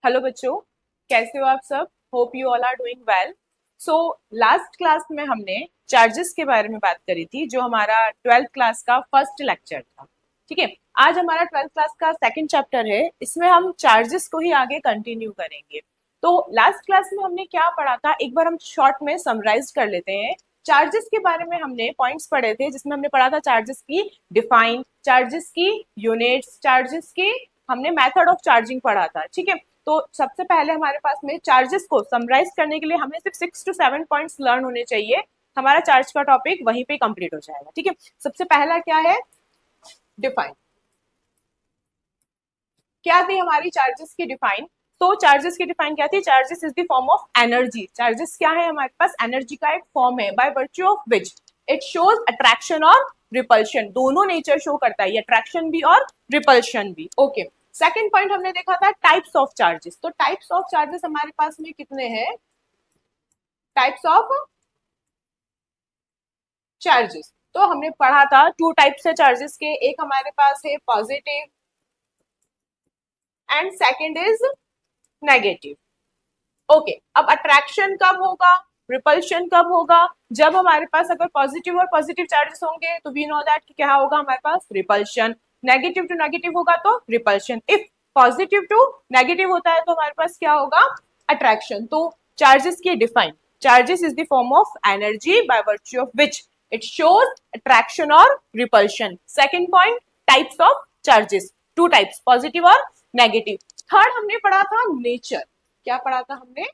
Hello बच्चों, कैसे हो आप सब। Hope you all are doing well. So last class में हमने चार्जेस के बारे में बात करी थी, जो हमारा 12th क्लास का फर्स्ट लेक्चर था। ठीक है, आज हमारा 12th क्लास का सेकंड चैप्टर है। इसमें हम चार्जेस को ही आगे कंटिन्यू करेंगे। तो लास्ट क्लास में हमने क्या पढ़ा था, एक बार हम शॉर्ट में समराइज कर लेते हैं। चार्जेस के बारे में हमने पॉइंट्स पढ़े थे, जिसमें हमने पढ़ा था चार्जेस की डिफाइन, चार्जेस की यूनिट्स, चार्जेस की हमने मेथड ऑफ चार्जिंग पढ़ा था। ठीक है, तो सबसे पहले हमारे पास में चार्जेस को समराइज करने के लिए हमें सिर्फ 6 to 7 पॉइंट्स लर्न होने चाहिए। हमारा चार्ज का टॉपिक वहीं पे कंप्लीट हो जाएगा। ठीक है, सबसे पहला क्या है, डिफाइन। क्या थी हमारी चार्जेस की डिफाइन। तो चार्जेस की डिफाइन क्या थी, charges is the form of energy. Charges क्या है, हमारे पास एनर्जी का एक फॉर्म है, bye virtue of which it shows attraction और रिपल्शन, दोनों नेचर शो करता है, अट्रैक्शन भी और रिपल्शन भी। ओके, सेकंड पॉइंट हमने देखा था टाइप्स ऑफ चार्जेस। तो टाइप्स ऑफ चार्जेस हमारे पास में कितने हैं, टाइप्स ऑफ चार्जेस। तो हमने पढ़ा था टू टाइप्स है चार्जेस के, एक हमारे पास है positive and second is negative. Okay, अब अट्रैक्शन कब होगा, रिपल्शन कब होगा, जब हमारे पास अगर पॉजिटिव और पॉजिटिव चार्जेस होंगे तो वी नो दैट कि क्या होगा हमारे पास रिपल्शन। नेगेटिव टू नेगेटिव होगा तो repulsion. If positive to negative होता है तो हमारे पास क्या होगा, अट्रैक्शन। तो चार्जेस की define, charges is the form of energy by virtue of which it shows attraction और repulsion. Second point, types of charges, two types, positive और नेगेटिव। थर्ड हमने पढ़ा था नेचर। क्या पढ़ा था हमने,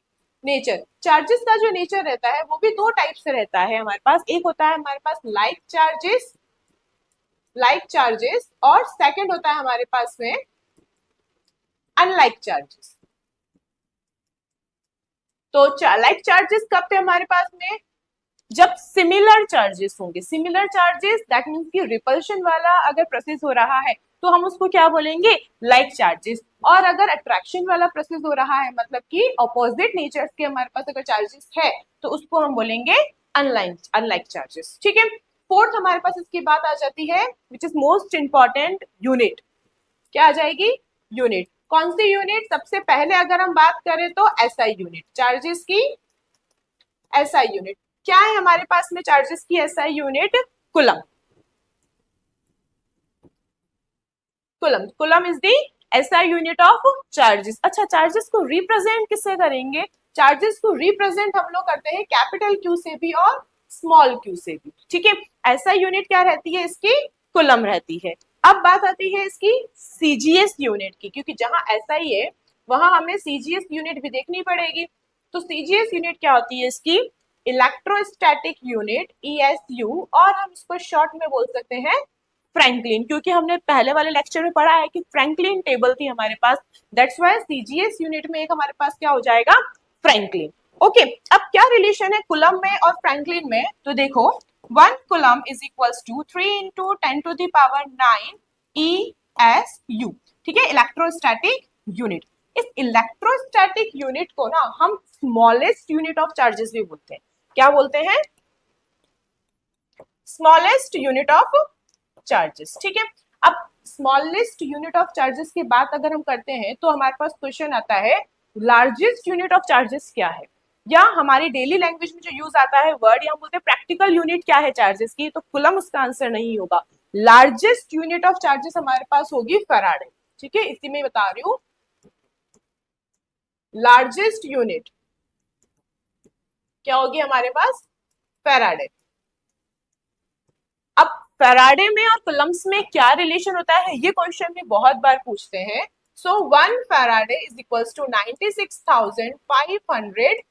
नेचर। चार्जेस का जो नेचर रहता है वो भी दो टाइप से रहता है हमारे पास। एक होता है हमारे पास लाइक चार्जेस, लाइक चार्जेस, और सेकंड होता है हमारे पास में अनलाइक चार्जेस। तो लाइक चार्जेस कब थे हमारे पास में, जब सिमिलर चार्जेस होंगे। सिमिलर चार्जेस दैट मीन्स कि रिपल्शन वाला अगर प्रोसेस हो रहा है तो हम उसको क्या बोलेंगे, लाइक चार्जेस। और अगर अट्रैक्शन वाला प्रोसेस हो रहा है, मतलब कि ऑपोजिट नेचर्स के हमारे पास अगर चार्जेस है, तो उसको हम बोलेंगे अनलाइक अनलाइक चार्जेस। ठीक है, फोर्थ हमारे पास इसकी बात आ जाती है which is most important, unit. क्या आ जाएगी, यूनिट। कौन सी यूनिट, सबसे पहले अगर हम बात करें तो एसआई यूनिट, चार्जेस की एसआई यूनिट। क्या है हमारे पास में चार्जेस की SI unit, coulomb. Coulomb, coulomb is the SI unit of charges. अच्छा, चार्जेस को रिप्रेजेंट किससे करेंगे, चार्जेस को रिप्रेजेंट हम लोग करते हैं कैपिटल क्यू से भी और स्मॉल क्यू से भी। ठीक है, एसआई यूनिट क्या रहती है इसकी, कुलम रहती है। अब बात आती है इसकी सीजीएस यूनिट की, क्योंकि जहां एसआई है वहां हमें सीजीएस यूनिट भी देखनी पड़ेगी। तो सीजीएस यूनिट क्या होती है इसकी, इलेक्ट्रोस्टैटिक यूनिट, ईएसयू, और हम इसको शॉर्ट में बोल सकते हैं फ्रैंकलिन, क्योंकि हमने पहले वाले लेक्चर में पढ़ा है कि फ्रैंकलिन टेबल थी हमारे पास। दैट्स व्हाई सीजीएस यूनिट में एक हमारे पास क्या हो जाएगा, फ्रैंकलिन। ओके, अब क्या रिलेशन है कुलम में और फ्रैंकलिन में, तो देखो 1 coulomb is equals to 3 into 10 to the power 9 ESU। ठीक है, इलेक्ट्रोस्टैटिक यूनिट। इस इलेक्ट्रोस्टैटिक यूनिट को ना हम स्मॉलेस्ट यूनिट ऑफ चार्जेस भी बोलते हैं। क्या बोलते हैं, स्मॉलेस्ट यूनिट ऑफ चार्जेस। ठीक है, अब स्मॉलेस्ट यूनिट ऑफ चार्जेस की बात अगर हम करते हैं तो हमारे पास क्वेश्चन आता है लार्जेस्ट यूनिट ऑफ चार्जेस क्या है, या हमारी डेली लैंग्वेज में जो यूज आता है वर्ड, या हम बोलते हैं प्रैक्टिकल यूनिट क्या है चार्जेस की, तो कुलम उसका आंसर नहीं होगा। लार्जेस्ट यूनिट ऑफ चार्जेस हमारे पास होगी फैराडे। ठीक है, इसी में बता रही हूँ, लार्जेस्ट यूनिट क्या होगी हमारे पास, फैराडे। अब फैराडे में और कुलम्स में क्या रिलेशन होता है, ये क्वेश्चन भी बहुत बार पूछते हैं। So 1 faraday is equals to 96,500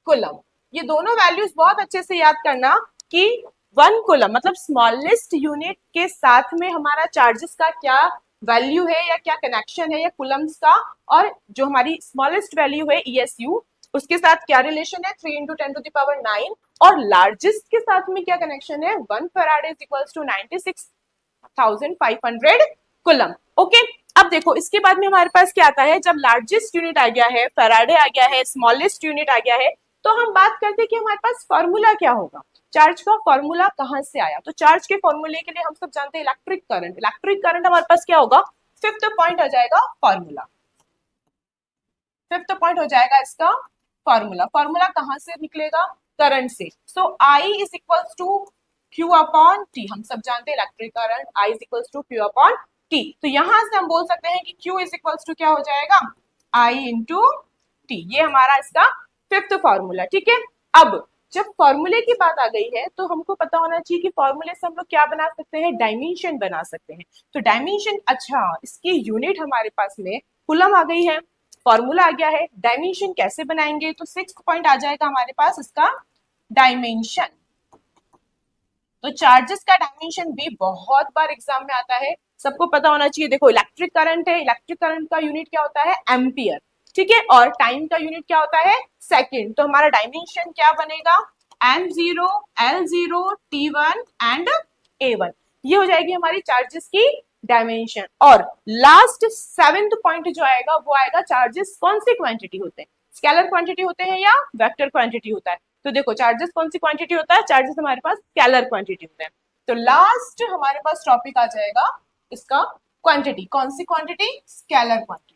coulomb. ये दोनों वैल्यूज बहुत अच्छे से याद करना कि 1 कुलम मतलब स्मॉलेस्ट यूनिट के साथ में हमारा चार्जेस का क्या वैल्यू है या क्या कनेक्शन है, या कुलम्स का, और जो हमारी स्मॉलेस्ट वैल्यू है ईएसयू उसके साथ क्या रिलेशन है, 3 into 10 to the power 9, और लार्जेस्ट के साथ में क्या कनेक्शन है, 1 faraday is equals to 96,500 coulomb. Okay, अब देखो इसके बाद में हमारे पास क्या आता है, जब लार्जेस्ट यूनिट आ गया है, फैराडे आ गया है, स्मॉलेस्ट यूनिट आ गया है, तो हम बात करते हैं कि हमारे पास फॉर्मूला क्या होगा, चार्ज का फॉर्मूला कहां से आया। तो चार्ज के फॉर्मूले के लिए हम सब जानते हैं इलेक्ट्रिक करंट। इलेक्ट्रिक करंट हमारे पास क्या होगा, फिफ्थ पॉइंट आ जाएगा फॉर्मूला। फिफ्थ पॉइंट हो जाएगा इसका फॉर्मूला। फॉर्मूला कहाँ से निकलेगा? करंट से। So I is equals to q upon t. हम सब जानते हैं electric current I is equals to q upon t. तो यहां से हम बोल सकते हैं कि क्यू इज इक्वल्स टू क्या हो जाएगा? आई इंटू टी। ये हमारा इसका फिफ्थ फॉर्मूला। ठीक है, अब जब फॉर्मूले की बात आ गई है तो हमको पता होना चाहिए कि फॉर्मूले से हम लोग क्या बना सकते हैं? डायमेंशन बना सकते हैं। तो डायमेंशन, अच्छा इसकी यूनिट हमारे पास में कूलम आ गई है, फॉर्मूला आ गया है, डायमेंशन कैसे बनाएंगे? तो सिक्स्थ पॉइंट आ जाएगा हमारे पास इसका डायमेंशन। तो चार्जेस का डायमेंशन भी बहुत बार एग्जाम में आता है, सबको पता होना चाहिए। देखो इलेक्ट्रिक करंट है, इलेक्ट्रिक करंट का यूनिट क्या होता है? एम्पियर। ठीक है, और टाइम का यूनिट क्या होता है? सेकंड। तो हमारा डायमेंशन क्या बनेगा? M0, L0, T1 and A1। ये हो जाएगी हमारी चार्जेस की डायमेंशन। और लास्ट सेवेंथ पॉइंट जो आएगा वो आएगा चार्जेस कौन सी क्वांटिटी होते हैं? स्केलर क्वांटिटी होते हैं या वेक्टर क्वांटिटी होता है? तो देखो चार्जेस कौन सी क्वांटिटी होता है? चार्जेस हमारे पास स्केलर क्वांटिटी होता है। तो लास्ट हमारे पास टॉपिक आ जाएगा इसका क्वांटिटी। कौन सी quantity? Scalar quantity.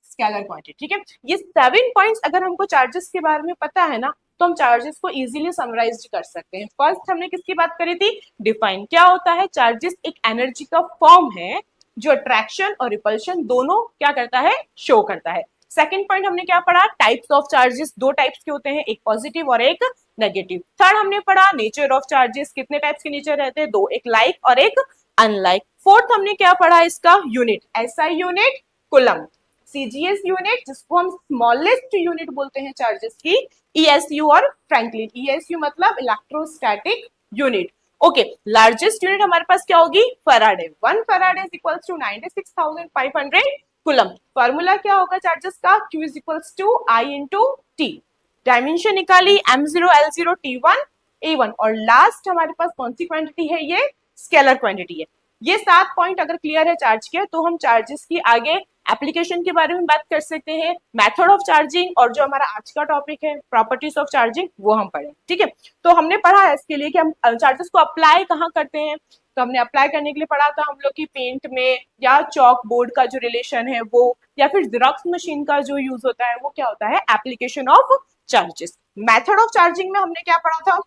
Scalar quantity. ठीक है, ये 7 पॉइंट्स अगर हमको चार्जेस के बारे में पता है ना तो हम चार्जेस को इजीली समराइज कर सकते हैं। फर्स्ट हमने किसकी बात करी थी? डिफाइन। क्या होता है? चार्जेस एक एनर्जी का फॉर्म है जो अट्रैक्शन और रिपल्शन दोनों क्या करता है? शो करता है। सेकंड पॉइंट हमने क्या पढ़ा? Types of charges. दो टाइप्स के होते हैं, एक पॉजिटिव और एक नेगेटिव। थर्ड हमने पढ़ा नेचर ऑफ चार्जेस। कितने टाइप्स के नेचर रहते हैं? दो, एक लाइक और एक अनलाइक। फोर्थ हमने क्या पढ़ा? इसका unit, SI unit, coulomb. CGS unit जिसको हम स्मॉलेस्ट यूनिट बोलते हैं चार्जेस की, ईएसयू और फ्रैंकलिन। ईएसयू मतलब electrostatic unit. Okay, largest unit हमारे पास क्या होगी? Faraday. 1 faraday is equals to 96,500 coulomb. Formula क्या होगा चार्जेस का? Q is equals to I into T. Dimension निकाली M0, L0, T1, A1। और लास्ट हमारे पास कौन सी क्वांटिटी है? ये स्केलर क्वांटिटी है। ये 7 पॉइंट अगर क्लियर है चार्ज के तो हम चार्जेस की आगे एप्लीकेशन के बारे में बात कर सकते हैं, मेथड ऑफ चार्जिंग, और जो हमारा आज का टॉपिक है प्रॉपर्टीज ऑफ चार्जिंग वो हम पढ़ें। ठीक है, तो हमने पढ़ा है इसके लिए कि हम चार्जेस को अप्लाई कहाँ करते हैं। तो हमने अप्लाई करने के लिए पढ़ा था हम लोग की पेंट में या चॉक बोर्ड का जो रिलेशन है वो, या फिर जेरॉक्स मशीन का जो यूज होता है वो क्या होता है? Application of charges. Method of charging में हमने क्या पढ़ा था?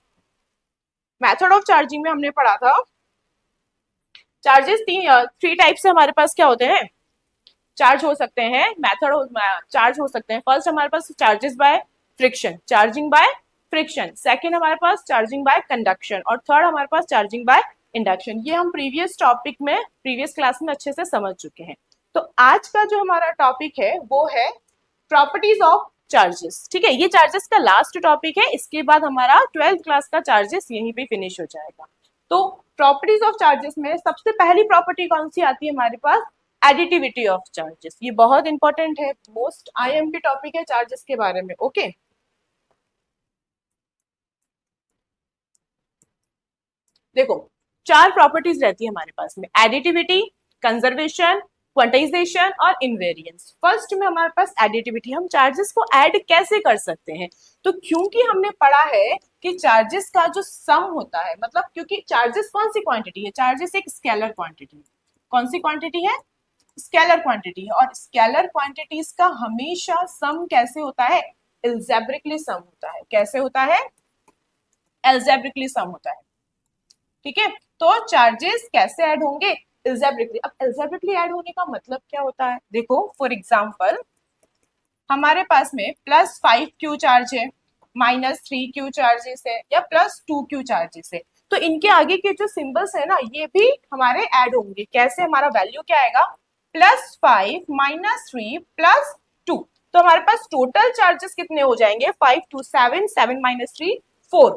मेथड ऑफ चार्जिंग में हमने पढ़ा था चार्जेस थ्री टाइप से हमारे पास क्या होते हैं? चार्ज हो सकते हैं, चार्ज हो सकते हैं। फर्स्ट हमारे पास charges by friction, charging by friction. Second हमारे पास चार्जिंग बाय कंडक्शन, और थर्ड हमारे पास चार्जिंग बाय इंडक्शन। ये हम प्रीवियस टॉपिक में, प्रीवियस क्लास में अच्छे से समझ चुके हैं। तो आज का जो हमारा टॉपिक है वो है प्रॉपर्टीज ऑफ चार्जेस। ठीक है, ये चार्जेस का लास्ट टॉपिक है, इसके बाद हमारा 12th क्लास का चार्जेस यहीं पे फिनिश हो जाएगा। तो प्रॉपर्टीज ऑफ चार्जेस में सबसे पहली प्रॉपर्टी कौन सी आती है हमारे पास? Additivity of charges. ये बहुत इंपॉर्टेंट है, मोस्ट आईएमपी टॉपिक है चार्जेस के बारे में। ओके, देखो 4 प्रॉपर्टीज रहती है हमारे पास में, एडिटिविटी, कंजर्वेशन, क्वांटाइजेशन और इनवेरिएंस। फर्स्ट में हमारे पास एडिटिविटी, हम चार्जेस को ऐड कैसे कर सकते हैं? तो क्योंकि हमने पढ़ा है कि चार्जेस का जो सम होता है, मतलब क्योंकि चार्जेस कौन सी क्वांटिटी है? चार्जेस एक स्केलर क्वांटिटी है। कौन सी क्वांटिटी है? स्केलर क्वांटिटी है। और स्केलर क्वांटिटीज का हमेशा सम कैसे होता है? एल्जेब्रिकली सम होता है। कैसे होता है? एल्जेब्रिकली सम होता है। ठीक है, तो चार्जेस कैसे ऐड होंगे? एल्जेब्रिकली। अब एल्जेब्रिकली ऐड होने का मतलब क्या होता है? देखो फॉर एग्जांपल हमारे पास में +5Q चार्ज है, -3Q चार्जेस है, या +2Q चार्जेस है। तो इनके आगे के जो सिंबल्स है ना ये भी हमारे ऐड होंगे। कैसे? हमारा वैल्यू क्या आएगा? +5 -3 +2। तो हमारे पास टोटल चार्जेस कितने हो जाएंगे? 5 2 7, 7 -3 4।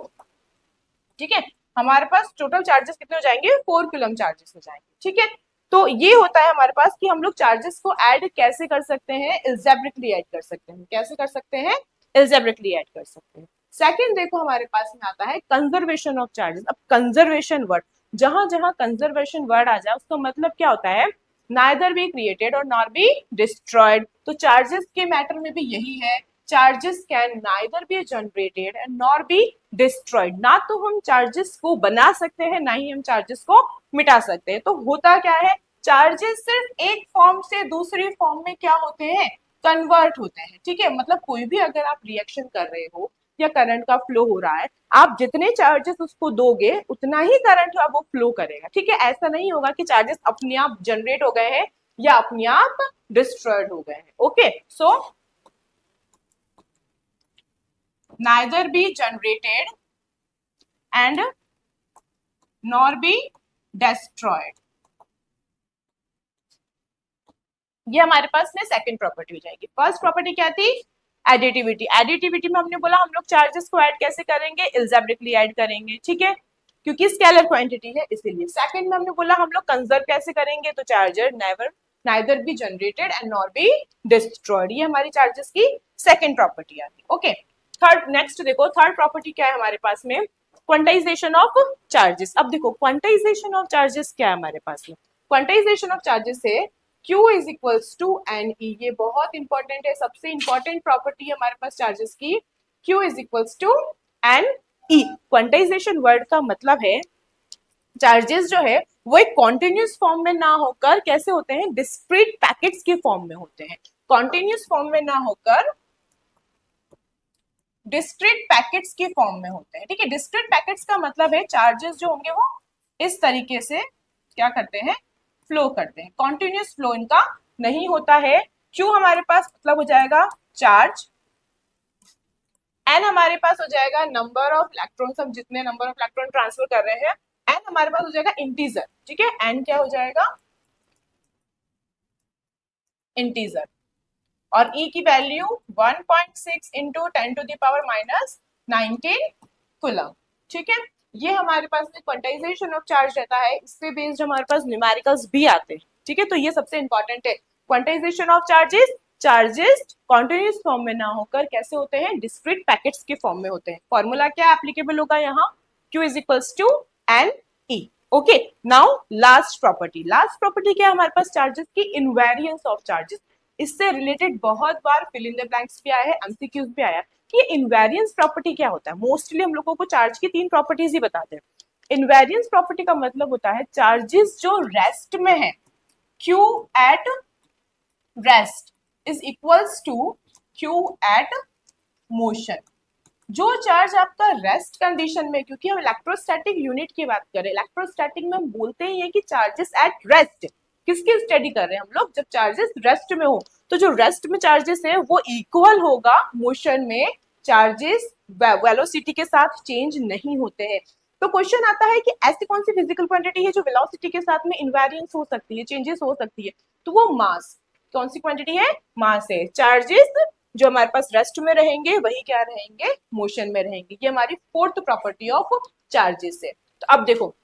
ठीक है, हमारे पास टोटल चार्जेस कितने हो जाएंगे? 4 कूलम चार्जेस हो जाएंगे। ठीक है, तो ये होता है हमारे पास कि हम लोग चार्जेस को ऐड कैसे कर सकते हैं? एल्जेब्रिकली ऐड कर सकते हैं। कैसे कर सकते हैं? एल्जेब्रिकली ऐड कर सकते हैं। सेकंड देखो हमारे पास में आता है कंजर्वेशन ऑफ चार्जेस। अब कंजर्वेशन वर्ड, जहां जहां कंजर्वेशन वर्ड आ जाए उसका मतलब क्या होता है? नाइदर बी क्रिएटेड और नॉर बी डिस्ट्रॉयड। तो चार्जेस के मैटर में भी यही है, charges can neither be generated and nor be destroyed. ना तो हम चार्जेस को बना सकते हैं ना ही हम चार्जेस को मिटा सकते हैं। तो होता क्या है? चार्जेस सिर्फ एक फॉर्म से दूसरी फॉर्म में क्या होते हैं, कन्वर्ट होते हैं, ठीक है। मतलब कोई भी अगर आप रिएक्शन कर रहे हो या करंट का फ्लो हो रहा है, आप जितने चार्जेस उसको दोगे उतना ही करंट वो फ्लो करेगा, ठीक है। ऐसा नहीं होगा कि चार्जेस अपने आप जनरेट हो गए हैं या अपने आप डिस्ट्रॉयड हो गए हैं। Okay, so neither be generated and nor be destroyed। ये हमारे पास में सेकंड प्रॉपर्टी हो जाएगी। फर्स्ट प्रॉपर्टी क्या थी, एडिटिविटी। एडिटिविटी में हमने बोला हम लोग चार्जेस को ऐड कैसे करेंगे, इल्जेब्रिकली ऐड करेंगे, ठीक है, क्योंकि स्केलर क्वांटिटी है इसीलिए। सेकंड में हमने बोला हम लोग कंजर्व कैसे करेंगे, तो charger never neither be generated and nor be destroyed, ये हमारी चार्जेस की सेकंड प्रॉपर्टी आती है। ओके, थर्ड, नेक्स्ट देखो थर्ड प्रॉपर्टी क्या है हमारे पास में, क्वांटाइजेशन ऑफ चार्जेस। अब देखो क्वांटाइजेशन ऑफ चार्जेस क्या है हमारे पास में, क्वांटाइजेशन ऑफ चार्जेस है Q is equals to N E. ये बहुत इंपॉर्टेंट है, सबसे इंपॉर्टेंट प्रॉपर्टी है हमारे पास चार्जेस की, Q is equals to N E. Quantization word का मतलब है चार्जेस जो है वो एक कॉन्टिन्यूस फॉर्म में ना होकर कैसे होते हैं, डिस्क्रीट पैकेट्स के फॉर्म में होते हैं। कॉन्टिन्यूस फॉर्म में ना होकर डिस्क्रीट पैकेट्स के फॉर्म में होते हैं, ठीक है। डिस्क्रीट पैकेट्स का मतलब है चार्जेस जो होंगे वो इस तरीके से क्या करते हैं, फ्लो करते हैं, कॉन्टिन्यूस फ्लो इनका नहीं होता है। क्यों हमारे पास मतलब हो जाएगा चार्ज, एन हमारे पास हो जाएगा नंबर ऑफ इलेक्ट्रॉन्स, हम जितने नंबर ऑफ इलेक्ट्रॉन ट्रांसफर कर रहे हैं, एन हमारे पास हो जाएगा इंटीजर, ठीक है। एन क्या हो जाएगा, इंटीजर, और ई की वैल्यू 1.6 इंटू 10⁻⁻19 कूलम, ठीक है। ये हमारे पास में क्वांटाइजेशन ऑफ चार्ज रहता है, इससे बेस्ड हमारे पास न्यूमेरिकल्स भी आते हैं, ठीक है। तो ये सबसे इंपॉर्टेंट है, quantization of charges, charges continuous form में ना होकर कैसे होते हैं, डिस्क्रीट पैकेट्स के फॉर्म में होते हैं। फॉर्मूला क्या एप्लीकेबल होगा यहाँ, Q is equals to N E. Okay, now last property, last property क्या है हमारे पास चार्जेस की, इनवेरियंस ऑफ चार्जेस। इससे रिलेटेड बहुत बार फिल इन द ब्लैंक्स भी आया है, एमसीक्यूज भी आया कि इनवेरियंस प्रॉपर्टी क्या होता है। मोस्टली हम लोगों को चार्ज की तीन प्रॉपर्टीज ही बताते हैं। इनवेरियंस प्रॉपर्टी का मतलब होता है चार्जेस जो रेस्ट में है, Q at rest is equals to Q at motion. जो चार्ज आपका रेस्ट कंडीशन में, क्योंकि हम इलेक्ट्रोस्टैटिक यूनिट की बात करें, इलेक्ट्रोस्टैटिक में हम बोलते ही है कि चार्जेस एट रेस्ट, किसकी स्टडी कर रहे हैं हम लोग, जब चार्जेस रेस्ट में हो, तो जो रेस्ट में चार्जेस है वो इक्वल होगा मोशन में चार्जेस वेलोसिटी के साथ चेंज नहीं होते हैं। तो क्वेश्चन आता है कि ऐसी कौन सी फिजिकल क्वांटिटी है जो वेलोसिटी के साथ में इनवेरियंस हो सकती है, चेंजेस हो सकती है, तो वो मास, कौन सी क्वांटिटी है, मास है। चार्जेस जो हमारे पास रेस्ट में रहेंगे वही क्या रहेंगे, मोशन में रहेंगे। ये हमारी फोर्थ प्रॉपर्टी ऑफ चार्जेस है। तो अब देखो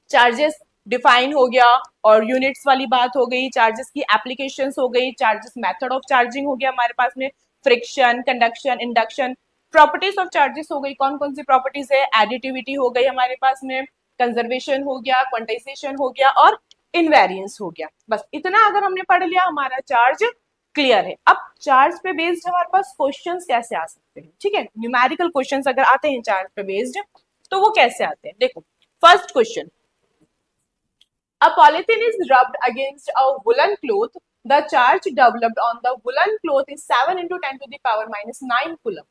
चार्जेस डिफाइन हो गया और यूनिट्स वाली बात हो गई, चार्जेस की एप्लीकेशंस हो गई, चार्जेस मेथड ऑफ चार्जिंग हो गया हमारे पास में, friction, conduction, induction, properties of charges हो गई, कौन कौन सी प्रॉपर्टीज है, एडिटिविटी हो गई हमारे पास में, कंजर्वेशन हो गया, क्वांटाइजेशन हो गया और इनवेरियंस हो गया। बस इतना अगर हमने पढ़ लिया हमारा चार्ज क्लियर है। अब चार्ज पे बेस्ड हमारे पास क्वेश्चंस कैसे आ सकते हैं, ठीक है, न्यूमेरिकल क्वेश्चंस अगर आते हैं चार्ज पे बेस्ड तो वो कैसे आते हैं। देखो first question, a polythene is rubbed against a woolen cloth, the charge developed on the woolen cloth is 7 into 10 to the power minus 9 coulomb.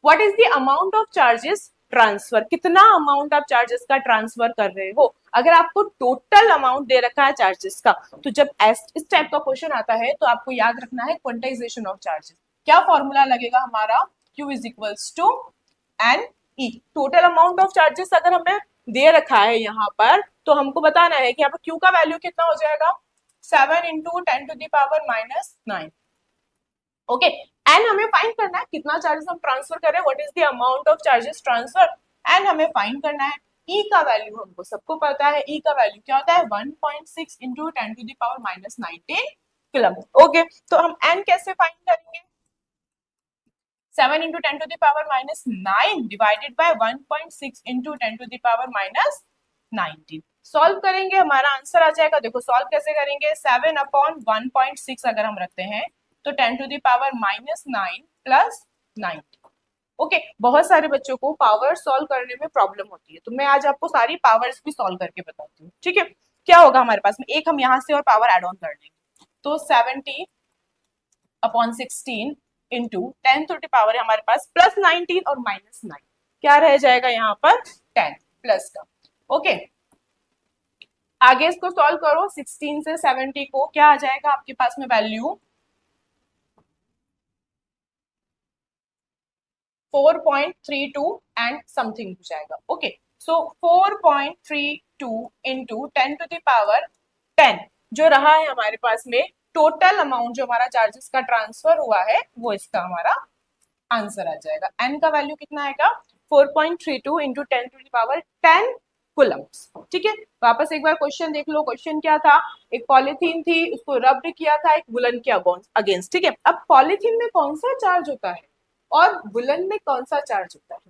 What is the amount of charges transfer, कितना amount आप charges का transfer कर रहे हो। अगर आपको total amount दे रखा है चार्जेस का, तो जब इस टाइप का क्वेश्चन आता है तो आपको याद रखना है क्वांटाइजेशन ऑफ चार्जेस। क्या फॉर्मूला लगेगा हमारा, Q is equals to N E. Total amount of charges अगर हमें दे रखा है यहाँ पर, तो हमको बताना है कि यहाँ पर Q का वैल्यू कितना हो जाएगा, 7 into 10 to the power minus 9। Okay, and हमें फाइंड करना है कितना चार्जेस हम ट्रांसफर करें, what is the amount of charges transfer, and हमें फाइंड करना है ई का वैल्यू। हमको सबको पता है ई का वैल्यू क्या होता है, 1.6 into 10 to the power minus 19 coulomb. Okay, तो हम एन कैसे फाइंड करेंगे, 7 into 10 to the power minus 9 divided by 1.6 into 10 to the power minus 19। Solve करेंगे हमारा आंसर आ जाएगा। देखो सॉल्व कैसे करेंगे, 7 अपॉन 1.6 अगर हम रखते हैं तो 10 to the power minus 9 plus 90। Okay, बहुत सारे बच्चों को पावर सॉल्व करने में प्रॉब्लम होती है, तो मैं आज आपको सारी पावर्स भी सॉल्व करके बताती हूँ, ठीक है। क्या होगा हमारे पास में, एक हम यहाँ से और पावर एड ऑन कर लेंगे, तो 70/16 इंटू 10 to the पावर है हमारे पास प्लस 19 और माइनस 9, क्या रह जाएगा यहाँ पर 10 प्लस का। ओके, आगे इसको सॉल्व करो, 16 से 70 को, क्या आ जाएगा आपके पास में वैल्यू 4.32 एंड समथिंग हो जाएगा। Okay, so 4.32 into 10 to the power 10 जो रहा है हमारे पास में, टोटल अमाउंट जो हमारा चार्जेस का ट्रांसफर हुआ है वो इसका हमारा आंसर आ जाएगा। एन का वैल्यू कितना आएगा 4.32 into 10 to the power 10 coulombs. ठीक है, वापस एक बार क्वेश्चन देख लो, क्वेश्चन क्या था, एक पॉलीथीन थी, उसको रब्ड किया था एक वुलन के अगेंस्ट। ठीक है, अब पॉलीथीन में कौन सा चार्ज होता है और वुलन में कौन सा चार्ज होता है?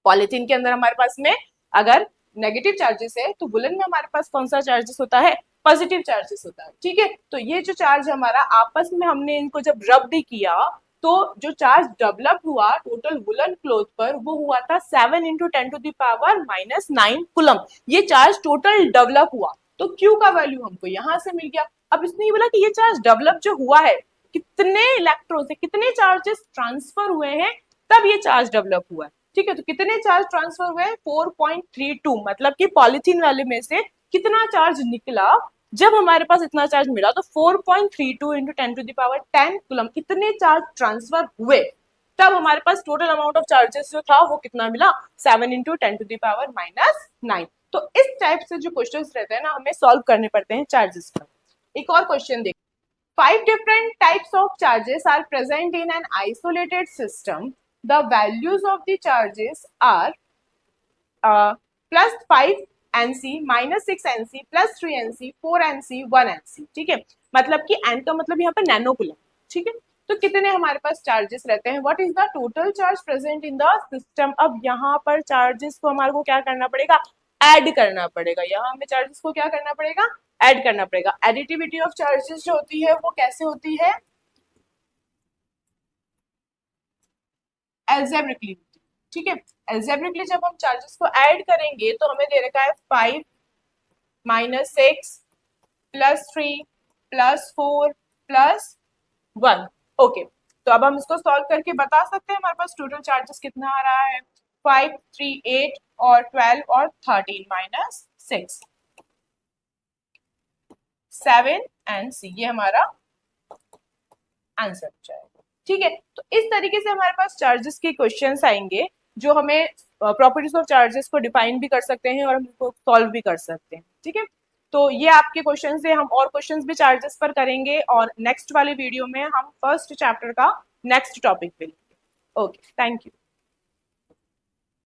पॉलीथीन के अंदर हमारे पास में अगर नेगेटिव चार्जेस है तो वुलन में हमारे पास कौन सा चार्जेस होता है, पॉजिटिव चार्जेस होता है। ठीक है, तो ये जो चार्ज हमारा आपस में हमने इनको जब रब्ड किया तो जो चार्ज डेवलप हुआ टोटल वुलन क्लॉथ पर वो हुआ था 7 into 10 to the power -9 coulomb. ये चार्ज टोटल डेवलप हुआ, तो क्यू का वैल्यू हमको यहाँ से मिल गया। अब इसने ये बोला कि ये चार्ज डेवलप जो हुआ है, कितने इलेक्ट्रॉन से कितने चार्जेस ट्रांसफर हुए हैं तब ये चार्ज डेवलप हुआ है। ठीक है, तो कितने चार्ज ट्रांसफर हुए 4.32, मतलब कि पॉलीथीन वाले में से कितना चार्ज निकला, जब हमारे पास इतना चार्ज मिला तो 4.32 into 10 to the power 10 coulomb इतने चार्ज ट्रांसफर हुए, तब हमारे पास टोटल अमाउंट ऑफ चार्जेस जो था वो कितना मिला 7 इंटू 10 to the पावर -9। तो इस टाइप से जो क्वेश्चंस रहते हैं ना हमें सॉल्व करने पड़ते हैं चार्जेस पर। एक और क्वेश्चन देखिए, 5 different types of charges are present in an isolated system. The values of the charges are +5 NC, -6 NC, +3 NC, 4 NC, 1 NC। ठीक है, मतलब कि n का मतलब यहाँ पर नैनो कूलम। ठीक है, तो कितने हमारे पास चार्जेस रहते हैं, what is the total charge present in the system. अब यहाँ पर चार्जेस को हमारे को क्या करना पड़ेगा, ऐड करना पड़ेगा। यहाँ हमें चार्जेस को क्या करना पड़ेगा, ऐड करना पड़ेगा। एडिटिविटी ऑफ चार्जेस जो होती है वो कैसे होती है, एल्जेब्रिकली। ठीक है, एल्जेब्रिकली जब हम चार्जेस को ऐड करेंगे तो हमें दे रखा है 5 -6 +3 +4 +1। ओके, तो अब हम इसको सॉल्व करके बता सकते हैं हमारे पास टोटल चार्जेस कितना आ रहा है, 5 3 8 और 12 और 13 -6 7 एंड C, ये हमारा आंसर हो जाएगा। ठीक है, तो इस तरीके से हमारे पास चार्जेस के क्वेश्चंस आएंगे जो हमें प्रॉपर्टीज ऑफ चार्जेस को डिफाइन भी कर सकते हैं और हम इसको सॉल्व भी कर सकते हैं। ठीक है, तो ये आपके क्वेश्चन से हम और क्वेश्चंस भी चार्जेस पर करेंगे और नेक्स्ट वाले वीडियो में हम फर्स्ट चैप्टर का नेक्स्ट टॉपिक पे लेंगे। Okay, thank you.